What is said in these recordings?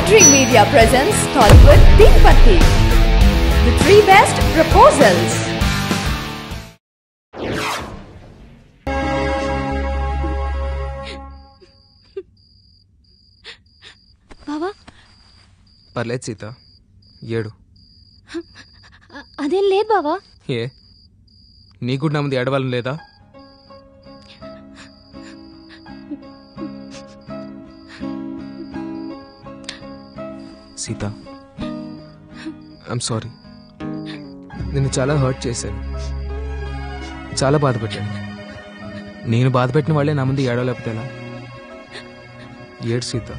iDream Media presents Tollywood Teen Patti, the 3 best proposals. బావా పర్లేదు సీత, ఏడు. అదేం లేదు బావా. ఏ నీకు నా ముందు ఏడవాలని లేదా? Sita, I'm sorry. నిన్ను చాలా హర్ట్ చేశాను, చాలా బాధ పెట్టాను. నేను బాధ పెట్టిన వాళ్ళే నా ముందు ఏడవలేకపోతే ఎలా? ఏడు సీత,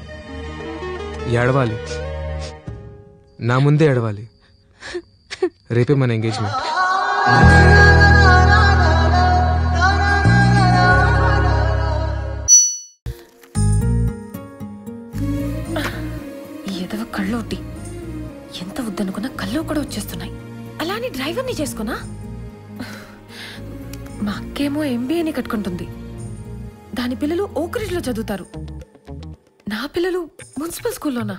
ఏడవాలి, నా ముందే ఏడవాలి. రేపే మన ఎంగేజ్మెంట్. ఎదవ కళ్ళోటి ఎంత వద్దనుకున్నా కళ్ళు కూడా వచ్చేస్తున్నాయి. అలానే డ్రైవర్ని చేసుకున్నా. మా అక్కేమో MBAని కట్టుకుంటుంది. దాని పిల్లలు ఓక్రిడ్జ్లో చదువుతారు. నా పిల్లలు మున్సిపల్ స్కూల్లోనా?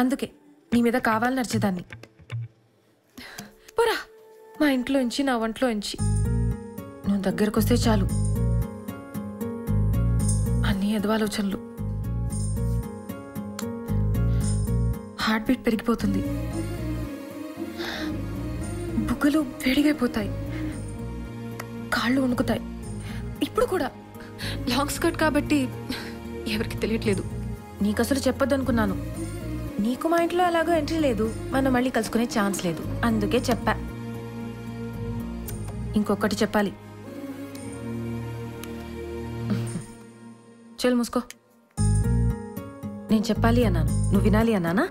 అందుకే నీ మీద కావాలని నడిచేదాన్ని. పోరా మా ఇంట్లోంచి, నా వంటలోంచి. నువ్వు దగ్గరకు వస్తే చాలు అన్ని ఎదవాలోచనలు. హార్ట్ బీట్ పెరిగిపోతుంది, బుగ్గలు వేడిగైపోతాయి, కాళ్ళు వణుకుతాయి. ఇప్పుడు కూడా లాంగ్ స్కర్ట్ కాబట్టి ఎవరికి తెలియట్లేదు. నీకు అసలు చెప్పొద్దు అనుకున్నాను. నీకు మా ఇంట్లో అలాగో ఎంట్రీ లేదు, మనం మళ్ళీ కలుసుకునే ఛాన్స్ లేదు. అందుకే చెప్పా. ఇంకొకటి చెప్పాలి. చల్ మూసుకో. నేను చెప్పాలి అన్నాను, నువ్వు వినాలి అన్నానా?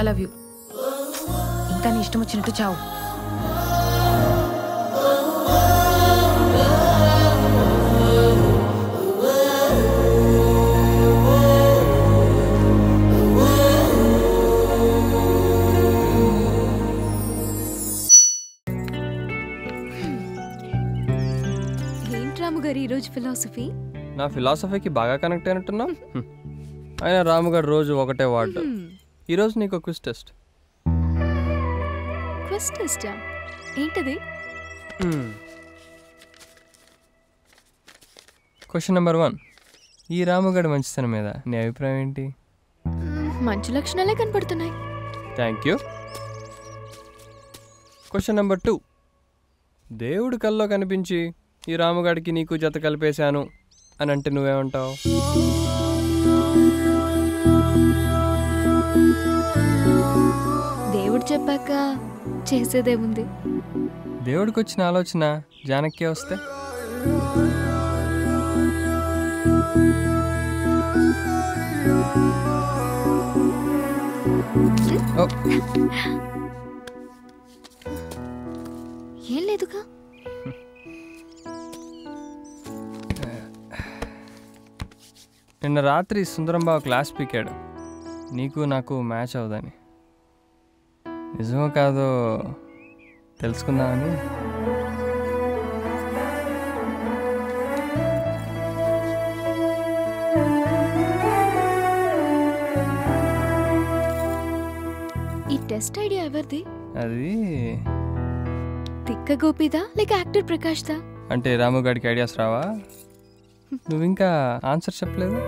I love you. ఇంకా నీ ఇష్టం వచ్చినట్టు చావు. ఏంటి రాము గారు ఈరోజు ఫిలాసఫీ? నా ఫిలాసఫీకి బాగా కనెక్ట్ అయినట్టున్నా. ఆయన రాముగారు రోజు ఒకటే వాడు. ఈరోజు నీకు క్విజ్ టెస్ట్. క్విజ్ టెస్టా? ఏంటది? Question number 1. ఈ రాముగారి మంచితనం మీద నీ అభిప్రాయం ఏంటి? మంచి లక్షణాలే కనపడుతున్నాయి. Thank you. Question number 2. దేవుడు కల్లో కనిపించి ఈ రాముగాడికి నీకు జత కలిపేశాను అని అంటే నువ్వేమంటావు? దేవుడు చెప్పాక చేసేదేముంది? దేవుడికి వచ్చిన ఆలోచన జానకే వస్తే? ఏం లేదుగా. నిన్న రాత్రి సుందరంబాబు క్లాస్ పీకాడు, నీకు నాకు మ్యాచ్ అవుదని. నిజమో కాదో తెలుసుకుందామని. ఈ టెస్ట్ ఐడియా ఎవరిది? అది తిక్క గోపిదా లేక యాక్టర్ ప్రకాష్దా? అంటే రాముగాడికి ఐడియాస్ రావా? నువ్వు ఇంకా ఆన్సర్ చెప్పలేదు.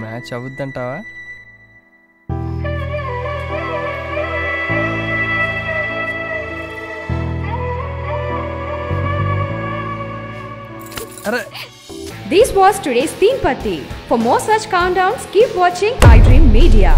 Match అవుద్దంటావా? This was today's Teen Patti. For more such countdowns, keep watching iDream Media.